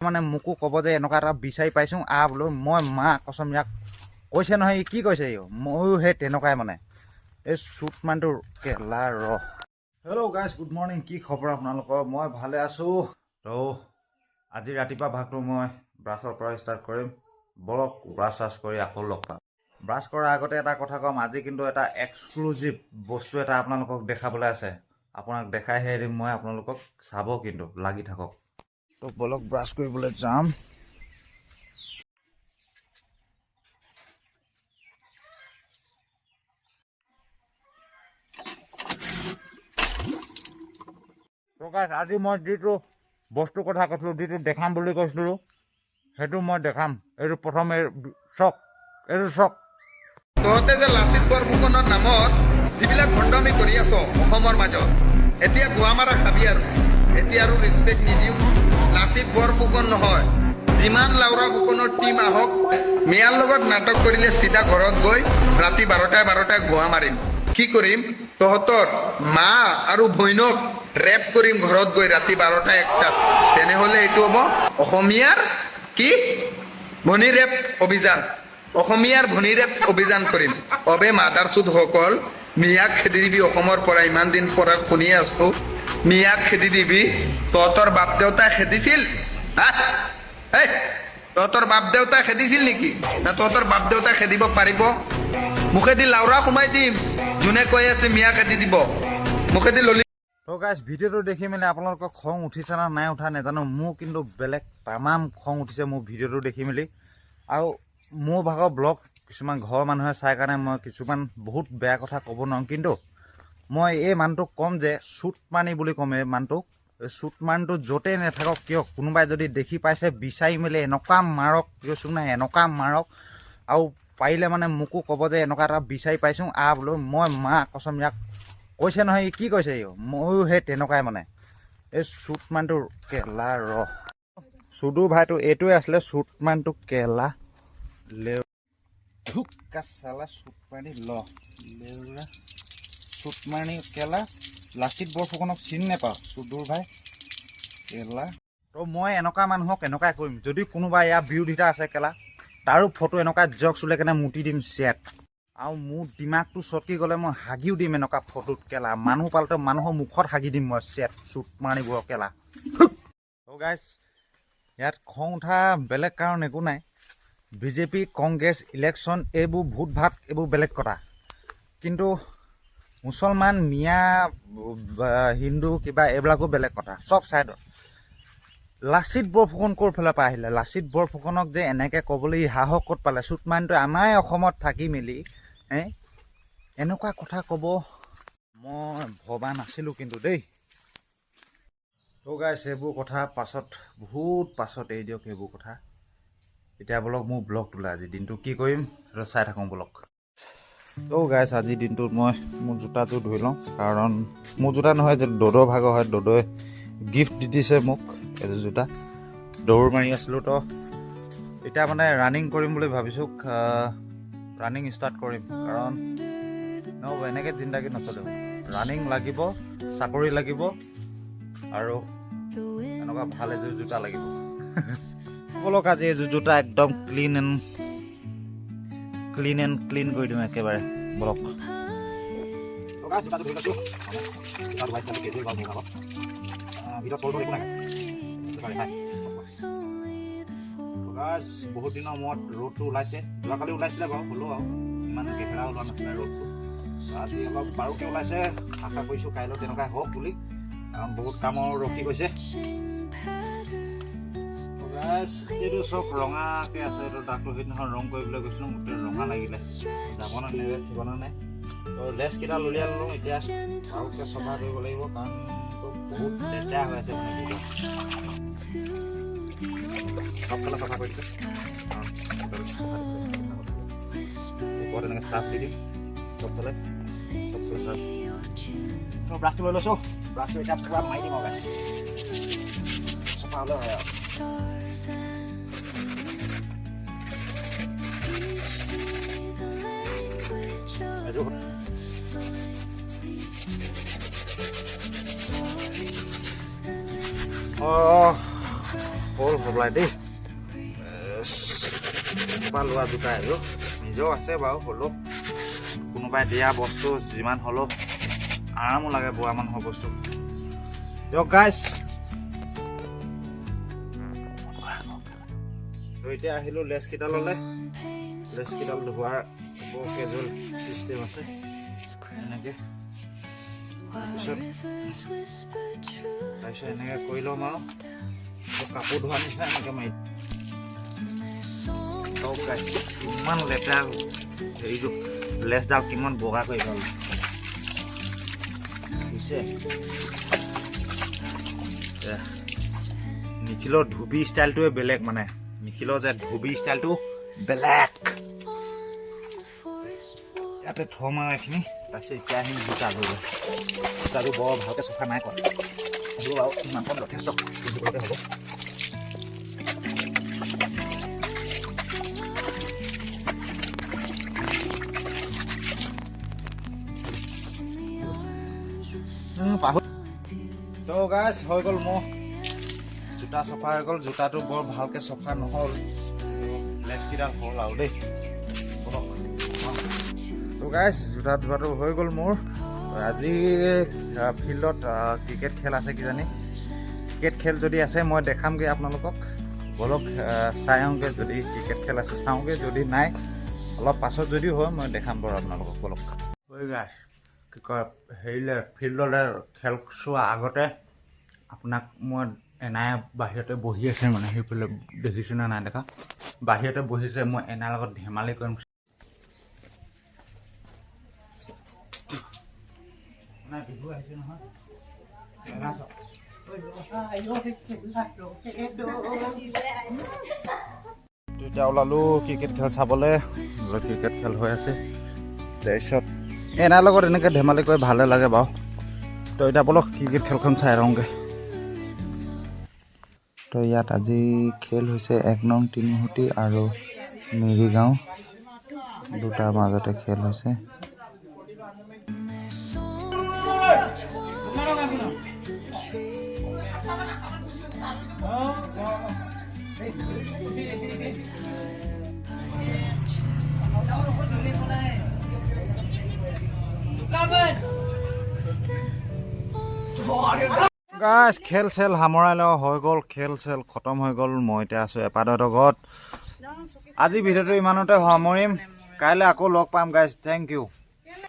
মানে মোকো ক'ব যে এনেকুৱা এটা বিচাৰি পাইছোঁ বোলো মই মা কচম ইয়াক কৈছে নহয় কি কৈছে ময়ো সেই তেনেকুৱাই মানে এই শ্বুট মানটোৰ কেলা হেল্ল' গাইজ গুড মৰ্ণিং কি খবৰ আপোনালোকৰ মই ভালে আছোঁ তো আজি ৰাতিপুৱা ভাগটো মই ব্ৰাছৰ পৰা ষ্টাৰ্ট কৰিম বলক ব্ৰাছ কৰি আকৌ লগ পাম ব্ৰাছ কৰাৰ আগতে এটা কথা ক'ম আজি কিন্তু এটা এক্সক্লুজিভ বস্তু এটা আপোনালোকক দেখাবলৈ আছে আপোনাক দেখাইহে দিম মই আপোনালোকক চাব কিন্তু লাগি থাকক তো বলক ব্ৰাছ কৰিবলৈ যাম তো গাইজ আজি মই যিটো বস্তুৰ কথা কৈছিলোঁ যিটো দেখাম বুলি কৈছিলোঁ সেইটো মই দেখাম এইটো প্ৰথমে চক এইটো চক তহঁতে যে লাচিত বৰফুকনৰ নামত যিবিলাক ভণ্ডামি কৰি আছ অসমৰ মাজত এতিয়া গোৱামাৰা খাবি এতিয়া আৰু ৰেচপেক্ট নিদিওঁ লাচিত বৰফুকন নহয় যিমান লাউৰা ফুকনৰ টিম আহক মিয়াৰ লগত নাটক কৰিলে চিধা ঘৰত গৈ ৰাতি 12টাই গোৱা মাৰিম কি কৰিম তহঁতৰ মা আৰু ভৈনক ৰেপ কৰিম ঘৰত গৈ ৰাতি 12টা 1টাত তেনেহ'লে এইটো হ'ব অসমীয়াৰ কি ভনী ৰেপ অভিযান অসমীয়াৰ ভনী ৰেপ অভিযান কৰিম অবে মাদাৰচোদসকল মিয়াক খেদি দিবি অসমৰ পৰা ইমান দিন পৰা শুনি আছো মিয়াক খেদি দিবি তহঁতৰ বাপ দেউতাই খেদিছিল তহঁতৰ বাপ দেউতাই খেদিছিল নেকি না তহঁতৰ বাপ দেউতাই খেদিব পাৰিব মুখেদি লাউৰা সোমাই দিম যোনে কৈ আছে মিয়া খেদি দিব মুখেদি ললি তো গাইজ ভিডিঅ'টো দেখি মেলি আপোনালোকৰ খং উঠিছে না নাই উঠা নাজানো মোৰ কিন্তু বেলেগ তামাম খং উঠিছে মোৰ ভিডিঅ'টো দেখি মেলি আৰু মোৰ ভাগৰ ব্লগ কিছুমান ঘৰৰ মানুহে চাই কাৰণে মই কিছুমান বহুত বেয়া কথা ক'ব নোৱাৰোঁ কিন্তু মই এই মানুহটোক ক'ম যে শ্বুট মানি বুলি ক'ম এই মানুহটোক এই শ্বুট মানটো য'তেই নাথাকক কিয় কোনোবাই যদি দেখি পাইছে বিচাৰি মেলি এনেকুৱা মাৰক কৈছোঁ নাই এনেকুৱা মাৰক আৰু পাৰিলে মানে মোকো ক'ব যে এনেকুৱা এটা বিচাৰি পাইছোঁ বোলো মই মা কচম ইয়াক কৈছে নহয় কি কৈছে ময়ো সেই তেনেকুৱাই মানে এই শ্বুট মানটোৰ কেলা চুডু ভাইটো এইটোৱে আছিলে শ্বুট মানটো কেলা চালা শ্বুট মানি লেউৰা শ্বুট মানি কেলা লাচিত বৰফুকনক চিনি নাপাওঁ চুডুৰ ভাই কেলা তো মই এনেকুৱা মানুহক এনেকুৱাই কৰিম যদি কোনোবা ইয়াৰ বিৰোধিতা আছে কেলা তাৰো ফটো এনেকুৱা জকচ ওলাই কেনে মুতি দিম চেট আৰু মোৰ দিমাগটো চটকি গ'লে মই হাগিও দিম এনেকুৱা ফটোত কেলা মানুহ পালতে মানুহৰ মুখত হাগি দিম মই চেট শ্বুট মাৰিব কেলা তো গাইজ ইয়াত খং উঠা বেলেগ কাৰণ একো নাই বিজেপি কংগ্ৰেছ ইলেকশ্যন এইবোৰ ভোট ভাত এইবোৰ বেলেগ কথা কিন্তু মুছলমান মিয়া হিন্দু কিবা এইবিলাকো বেলেগ কথা চব ছাইডত লাচিত বৰফুকন ক'ৰ ফালৰ পৰা আহিলে লাচিত বৰফুকনক যে এনেকৈ ক'বলৈ সাহস ক'ত পালে শ্বুট মাইনটো আমাৰ অসমত থাকি মেলি এনেকুৱা কথা ক'ব মই ভবা নাছিলোঁ কিন্তু দেই তো গাইছ এইবোৰ কথা পাছত বহুত পাছত এৰি দিয়ক এইবোৰ কথা এতিয়া বলক মোৰ ব্লগ তোলা আজি দিনটো কি কৰিম সেইটো চাই থাকোঁ বলক তো গাইছ আজিৰ দিনটোত মই মোৰ জোতাযোৰ ধুই লওঁ কাৰণ মোৰ জোতা নহয় যে দদৰ ভাগৰ হয় দদৈ গিফ্ট দি দিছে মোক এযোৰ জোতা দৌৰ মাৰি আছিলোঁ তো এতিয়া মানে ৰানিং কৰিম বুলি ভাবিছোঁ ৰানিং ষ্টাৰ্ট কৰিম কাৰণ নহ'ব এনেকৈ জিন্দাগী নচলিব ৰানিং লাগিব চাকৰি লাগিব আৰু এনেকুৱা ভাল এযোৰ জোতা লাগিব বলক আজি এযোৰ জোতা একদম ক্লিন কৰি দিম একেবাৰে বলক বহুত দিনৰ মূৰত ৰ'দটো ওলাইছে যোৱাকালি ওলাইছিলে বাৰু হ'লেও আৰু ইমান কেমেৰা ওলোৱা নাছিলে ৰ'দটো আজি অলপ বাৰুকৈ ওলাইছে আশা কৰিছোঁ কাইলৈ তেনেকুৱা হওক বুলি কাৰণ বহুত কামৰ ৰখি গৈছে এইটো চব ৰঙাকৈ আছে এইটো দাগটো সেইদিনাখন ৰং কৰিবলৈ গৈছিলোঁ গোটেই ৰঙা লাগিলে যাবনে নেযায় ঠিকনা নাই তো লেছকেইটা উলিয়াই ল'লোঁ এতিয়া ভালকৈ চফা কৰিব লাগিব কাৰণ বহুত লেতেৰা হৈ আছে মানে ভিডিঅ' চবফালে চফা কৰি দিছোঁ ওপৰত এনেকৈ চাৰ্ফ দি দিম চবফালে চাৰ্ফ ব্ৰাছটো লৈ লৈছোঁ ব্ৰাছটো এতিয়া পূৰা মাৰি দিম আৰু চফা হ'লে হয় আৰু হ'ল হ'ব নচলায় দেই লোৱা জোতা আৰু নিজেও আছে বাৰু হ'লেও কোনোবাই দিয়া বস্তু যিমান হ'লেও আৰামো লাগে বুঢ়া মানুহৰ বস্তু দিয়ক গাইজ এতিয়া আহিলোঁ লেছকেইডাললৈ লেছকেইডাল ধোৱাৰ কেজুৱেল চিষ্টেম আছে এনেকৈ তাৰপিছত এনেকৈ কৰি ল'ম আৰু কাপোৰ ধোৱা নিচিনা এনেকৈ মাৰি কিমান লেতেৰা হেৰিটো লেছডাল কিমান বগা কৰি গ'ল বুজিছে নিখিলৰ ধুবি ষ্টাইলটোৱে বেলেগ মানে নিখিলৰ যে ধুবি ষ্টাইলটো বেলেগ ইয়াতে থ'ম আৰু এইখিনি তাৰপিছত এতিয়া আহিম জোতা ধৰিব জোতাটো বৰ ভালকৈ চফা নাই কৰা হ'লেও আৰু ইমানকণ যথেষ্ট পিন্ধিবলৈকে হ'ব তো গাইজ হৈ গ'ল মোৰ জোতা চফা হৈ গ'ল জোতাটো বৰ ভালকৈ চফা নহ'ল লেছকেইডাল হ'ল আৰু দেই তো গাইজ জোতা ধোৱাটো হৈ গ'ল মোৰ আজি ফিল্ডত ক্ৰিকেট খেল আছে কিজানি ক্ৰিকেট খেল যদি আছে মই দেখামগৈ আপোনালোকক বলক চাই আহোঁগৈ যদি ক্ৰিকেট খেল আছে চাওঁগৈ যদি নাই অলপ পাছত যদি হয় মই দেখাম বাৰু আপোনালোকক বলক হৈ গাইজ কি কয় হেৰিলে ফিল্ডলৈ খেল চোৱা আগতে আপোনাক মই এনাই বাহিৰতে বহি আছে মানে সেইফালে দেখিছোঁ নে নাই দেখা বাহিৰতে বহিছে মই এনাৰ লগত ধেমালি কৰিম বিহু আহিছে নহয় এতিয়া ওলালোঁ ক্ৰিকেট খেল চাবলৈ ক্ৰিকেট খেল হৈ আছে তাৰপিছত এনাৰ লগত এনেকৈ ধেমালি কৰি ভালে লাগে বাৰু তো এতিয়া বলক ক্ৰিকেট খেলখন চাই আহোঁগৈ তো ইয়াত আজি খেল হৈছে 1 নং তিনিসুঁতি আৰু মিৰিগাঁও দুটাৰ মাজতে খেল হৈছে গাইজ খেল চেল সামৰাই লওঁ হৈ গ'ল খেল চেল খতম হৈ গ'ল মই এতিয়া আছোঁ এপাদৰ ঘৰত আজি ভিডিঅ'টো ইমানতে সামৰিম কাইলৈ আকৌ লগ পাম গাইজ থেংক ইউ